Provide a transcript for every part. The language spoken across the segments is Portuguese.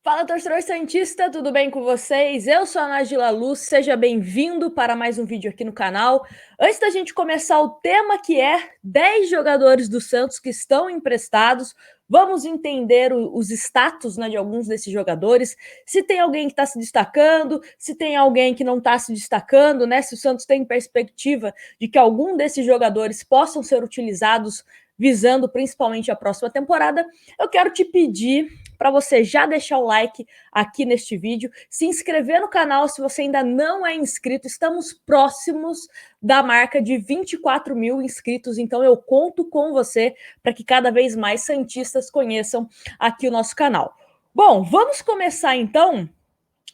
Fala, torcedor santista, tudo bem com vocês? Eu sou a Nájila Luz, seja bem-vindo para mais um vídeo aqui no canal. Antes da gente começar o tema que é 10 jogadores do Santos que estão emprestados, vamos entender os status, né, de alguns desses jogadores, se tem alguém que está se destacando, se tem alguém que não está se destacando, né, se o Santos tem perspectiva de que algum desses jogadores possam ser utilizados visando principalmente a próxima temporada. Eu quero te pedir para você já deixar o like aqui neste vídeo, se inscrever no canal se você ainda não é inscrito. Estamos próximos da marca de 24 mil inscritos, então eu conto com você para que cada vez mais santistas conheçam aqui o nosso canal. Bom, vamos começar então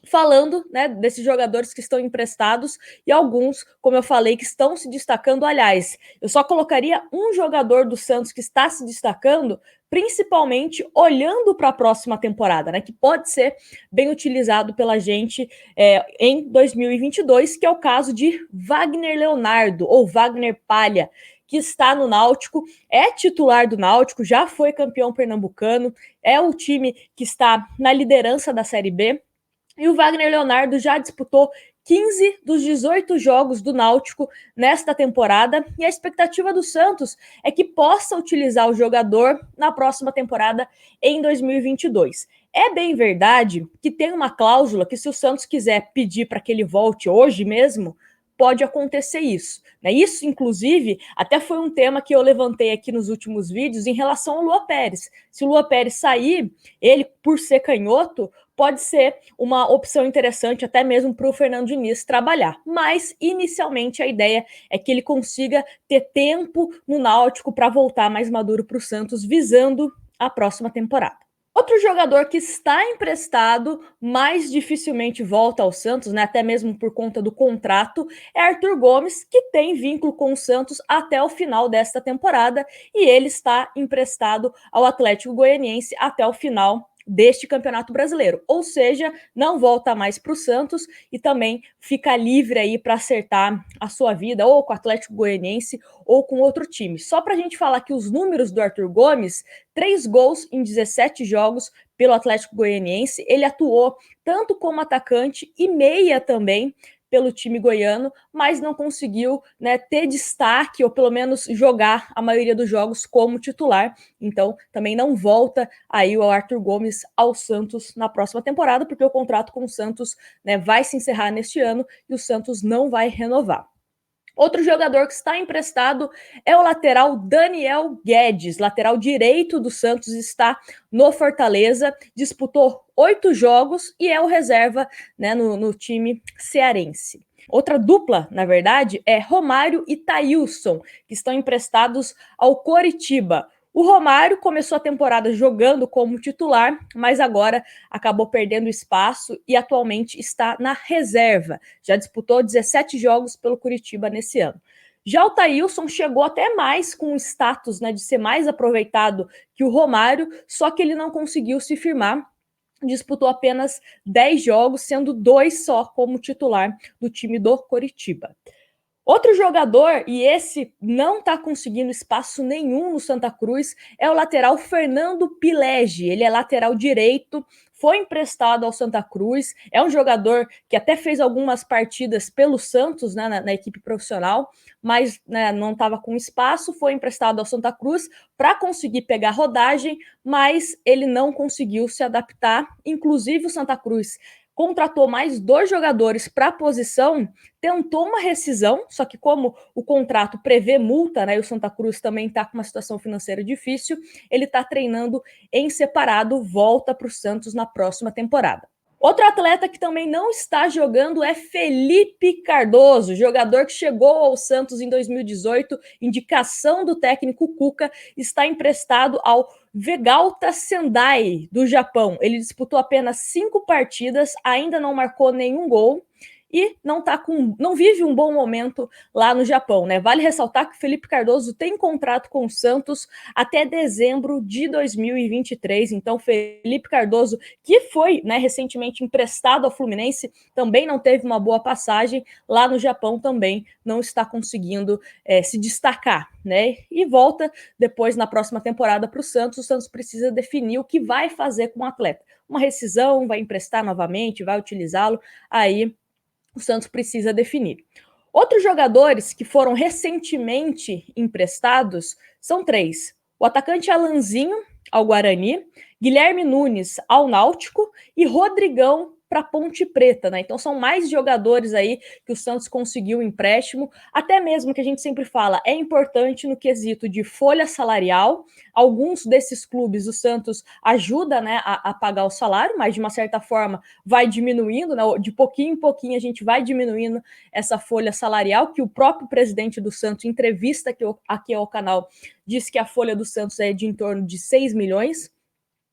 falando, né, desses jogadores que estão emprestados e alguns, como eu falei, que estão se destacando. Aliás, eu só colocaria um jogador do Santos que está se destacando, principalmente olhando para a próxima temporada, né, que pode ser bem utilizado pela gente em 2022, que é o caso de Wagner Leonardo, ou Wagner Palha, que está no Náutico, é titular do Náutico, já foi campeão pernambucano, é o time que está na liderança da Série B. E o Wagner Leonardo já disputou 15 dos 18 jogos do Náutico nesta temporada, e a expectativa do Santos é que possa utilizar o jogador na próxima temporada em 2022. É bem verdade que tem uma cláusula que, se o Santos quiser pedir para que ele volte hoje mesmo, pode acontecer isso. Isso, inclusive, até foi um tema que eu levantei aqui nos últimos vídeos em relação ao Lua Pérez. Se o Lua Pérez sair, ele, por ser canhoto, pode ser uma opção interessante até mesmo para o Fernando Diniz trabalhar. Mas, inicialmente, a ideia é que ele consiga ter tempo no Náutico para voltar mais maduro para o Santos, visando a próxima temporada. Outro jogador que está emprestado, mas dificilmente volta ao Santos, né, até mesmo por conta do contrato, é Arthur Gomes, que tem vínculo com o Santos até o final desta temporada, e ele está emprestado ao Atlético Goianiense até o final deste Campeonato Brasileiro, ou seja, não volta mais para o Santos e também fica livre aí para acertar a sua vida ou com o Atlético Goianiense ou com outro time. Só para a gente falar aqui os números do Arthur Gomes: 3 gols em 17 jogos pelo Atlético Goianiense. Ele atuou tanto como atacante e meia também pelo time goiano, mas não conseguiu, né, ter destaque ou pelo menos jogar a maioria dos jogos como titular. Então também não volta aí o Arthur Gomes ao Santos na próxima temporada, porque o contrato com o Santos, né, vai se encerrar neste ano e o Santos não vai renovar. Outro jogador que está emprestado é o lateral Daniel Guedes, lateral direito do Santos, está no Fortaleza, disputou 8 jogos e é o reserva, né, no time cearense. Outra dupla, na verdade, é Romário e Thailson, que estão emprestados ao Coritiba. O Romário começou a temporada jogando como titular, mas agora acabou perdendo espaço e atualmente está na reserva. Já disputou 17 jogos pelo Coritiba nesse ano. Já o Thailson chegou até mais com o status, né, de ser mais aproveitado que o Romário, só que ele não conseguiu se firmar. Disputou apenas 10 jogos, sendo 2 só como titular do time do Coritiba. Outro jogador, e esse não está conseguindo espaço nenhum no Santa Cruz, é o lateral Fernando Pilege. Ele é lateral direito, foi emprestado ao Santa Cruz, é um jogador que até fez algumas partidas pelo Santos, né, na equipe profissional, mas, né, não estava com espaço, foi emprestado ao Santa Cruz para conseguir pegar rodagem, mas ele não conseguiu se adaptar. Inclusive o Santa Cruz contratou mais 2 jogadores para a posição, tentou uma rescisão, só que como o contrato prevê multa, né, e o Santa Cruz também está com uma situação financeira difícil, ele está treinando em separado, volta para o Santos na próxima temporada. Outro atleta que também não está jogando é Felipe Cardoso, jogador que chegou ao Santos em 2018, indicação do técnico Cuca, está emprestado ao Vegalta Sendai, do Japão. Ele disputou apenas 5 partidas, ainda não marcou nenhum gol e não vive um bom momento lá no Japão, né? Vale ressaltar que o Felipe Cardoso tem contrato com o Santos até dezembro de 2023. Então, Felipe Cardoso, que foi, né, recentemente emprestado ao Fluminense, também não teve uma boa passagem lá no Japão, também não está conseguindo se destacar, né? E volta depois na próxima temporada para o Santos. O Santos precisa definir o que vai fazer com o atleta. uma rescisão, vai emprestar novamente, vai utilizá-lo, aí o Santos precisa definir. Outros jogadores que foram recentemente emprestados são 3. O atacante Alanzinho, ao Guarani, Guilherme Nunes, ao Náutico e Rodrigão para Ponte Preta, né? Então são mais jogadores aí que o Santos conseguiu empréstimo, até mesmo que a gente sempre fala, é importante no quesito de folha salarial. Alguns desses clubes o Santos ajuda, né, a pagar o salário, mas de uma certa forma vai diminuindo, né? De pouquinho em pouquinho a gente vai diminuindo essa folha salarial, que o próprio presidente do Santos, em entrevista aqui ao canal, disse que a folha do Santos é de em torno de 6 milhões.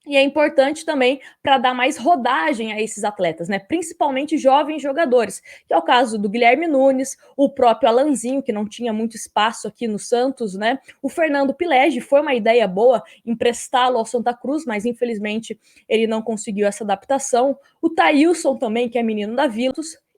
E é importante também para dar mais rodagem a esses atletas, né? Principalmente jovens jogadores, que é o caso do Guilherme Nunes, o próprio Alanzinho, que não tinha muito espaço aqui no Santos, né? O Fernando Pilege, foi uma ideia boa emprestá-lo ao Santa Cruz, mas infelizmente ele não conseguiu essa adaptação. O Thailson também, que é menino da Vila,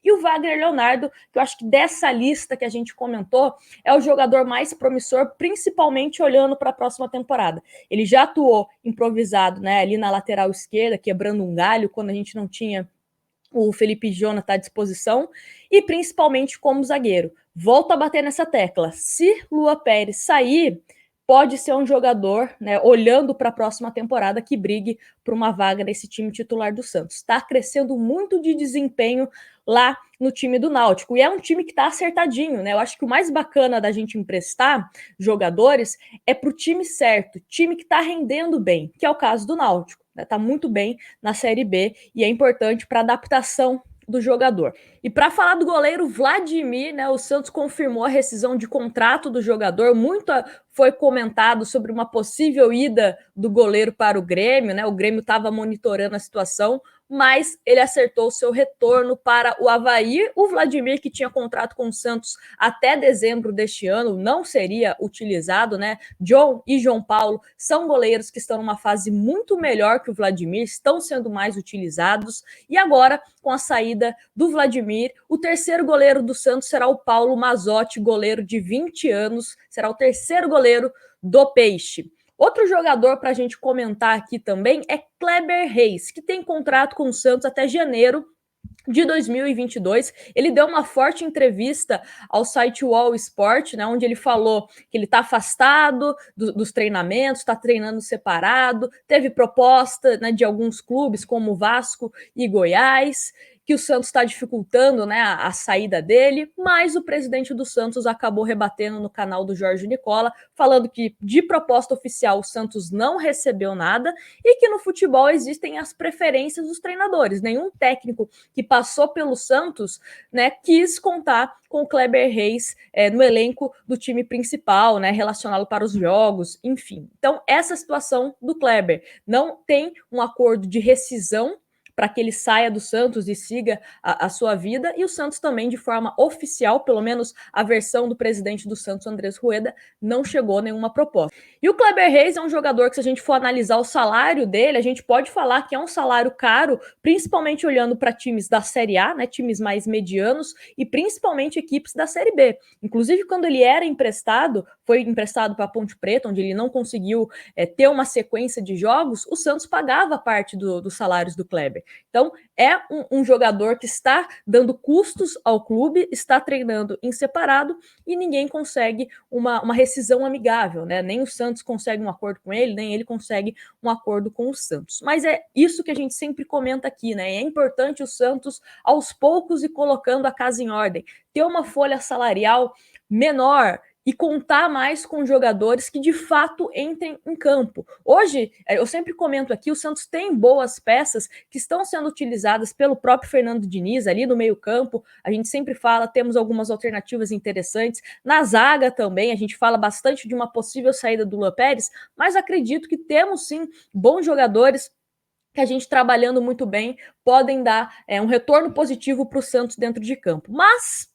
e o Wagner Leonardo, que eu acho que dessa lista que a gente comentou, é o jogador mais promissor, principalmente olhando para a próxima temporada. Ele já atuou improvisado, né, ali na lateral esquerda, quebrando um galho, quando a gente não tinha o Felipe Jonathan à disposição, e principalmente como zagueiro. Volto a bater nessa tecla. Se Lua Pérez sair, pode ser um jogador, né, olhando para a próxima temporada, que brigue por uma vaga nesse time titular do Santos. Está crescendo muito de desempenho lá no time do Náutico, e é um time que está acertadinho, né? Eu acho que o mais bacana da gente emprestar jogadores é para o time certo, time que está rendendo bem, que é o caso do Náutico, né? Tá muito bem na Série B e é importante para adaptação do jogador. E para falar do goleiro Vladimir, né, o Santos confirmou a rescisão de contrato do jogador. Muito foi comentado sobre uma possível ida do goleiro para o Grêmio, né? O Grêmio estava monitorando a situação, mas ele acertou o seu retorno para o Avaí. O Vladimir, que tinha contrato com o Santos até dezembro deste ano, não seria utilizado, né? John e João Paulo são goleiros que estão numa fase muito melhor que o Vladimir, estão sendo mais utilizados, e agora, com a saída do Vladimir, o terceiro goleiro do Santos será o Paulo Mazzotti, goleiro de 20 anos, será o terceiro goleiro do Peixe. Outro jogador para a gente comentar aqui também é Kleber Reis, que tem contrato com o Santos até janeiro de 2022. Ele deu uma forte entrevista ao site Wall Sport, né, onde ele falou que ele está afastado dos treinamentos, está treinando separado, teve proposta, né, de alguns clubes como Vasco e Goiás, que o Santos está dificultando, né, a saída dele, mas o presidente do Santos acabou rebatendo no canal do Jorge Nicola, falando que de proposta oficial o Santos não recebeu nada e que no futebol existem as preferências dos treinadores. Nenhum técnico que passou pelo Santos, né, quis contar com o Kleber Reis no elenco do time principal, né, relacionado para os jogos, enfim. Então, essa situação do Kleber não tem um acordo de rescisão para que ele saia do Santos e siga a sua vida, e o Santos também, de forma oficial, pelo menos a versão do presidente do Santos, Andrés Rueda, não chegou a nenhuma proposta. E o Kleber Reis é um jogador que, se a gente for analisar o salário dele, a gente pode falar que é um salário caro, principalmente olhando para times da Série A, né, times mais medianos, e principalmente equipes da Série B. Inclusive, quando ele era emprestado, foi emprestado para a Ponte Preta, onde ele não conseguiu ter uma sequência de jogos, o Santos pagava parte dos salários do Kleber. Então, é um jogador que está dando custos ao clube, está treinando em separado e ninguém consegue uma rescisão amigável, né? Nem o Santos consegue um acordo com ele, nem ele consegue um acordo com o Santos. Mas é isso que a gente sempre comenta aqui, né? É importante o Santos, aos poucos, ir colocando a casa em ordem, ter uma folha salarial menor e contar mais com jogadores que de fato entrem em campo. Hoje, eu sempre comento aqui, o Santos tem boas peças que estão sendo utilizadas pelo próprio Fernando Diniz ali no meio-campo. A gente sempre fala, temos algumas alternativas interessantes. Na zaga também, a gente fala bastante de uma possível saída do Lua Pérez, mas acredito que temos sim bons jogadores que a gente trabalhando muito bem podem dar um retorno positivo para o Santos dentro de campo. Mas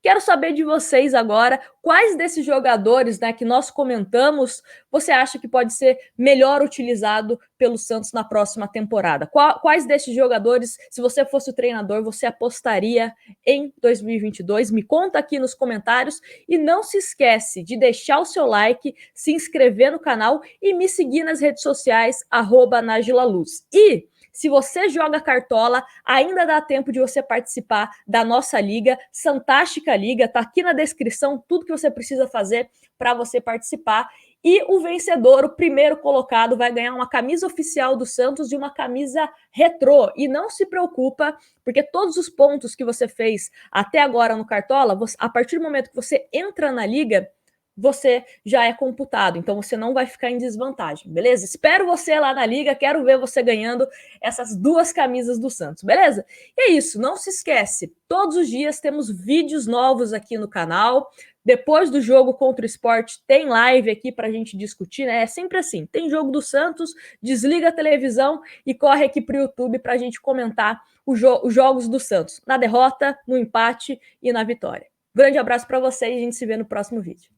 quero saber de vocês agora, quais desses jogadores, né, que nós comentamos, você acha que pode ser melhor utilizado pelo Santos na próxima temporada? Quais desses jogadores, se você fosse o treinador, você apostaria em 2022? Me conta aqui nos comentários e não se esquece de deixar o seu like, se inscrever no canal e me seguir nas redes sociais, @nagilaluz. E Se você joga cartola, ainda dá tempo de você participar da nossa liga, Fantástica Liga, tá aqui na descrição tudo que você precisa fazer para você participar. E o vencedor, o primeiro colocado, vai ganhar uma camisa oficial do Santos e uma camisa retrô. E não se preocupa, porque todos os pontos que você fez até agora no Cartola, a partir do momento que você entra na liga, você já é computado, então você não vai ficar em desvantagem, beleza? Espero você lá na liga, quero ver você ganhando essas 2 camisas do Santos, beleza? E é isso, não se esquece, todos os dias temos vídeos novos aqui no canal. Depois do jogo contra o Sport, tem live aqui pra gente discutir, né? É sempre assim, tem jogo do Santos, desliga a televisão e corre aqui pro YouTube pra gente comentar os jogos do Santos, na derrota, no empate e na vitória. Grande abraço para vocês e a gente se vê no próximo vídeo.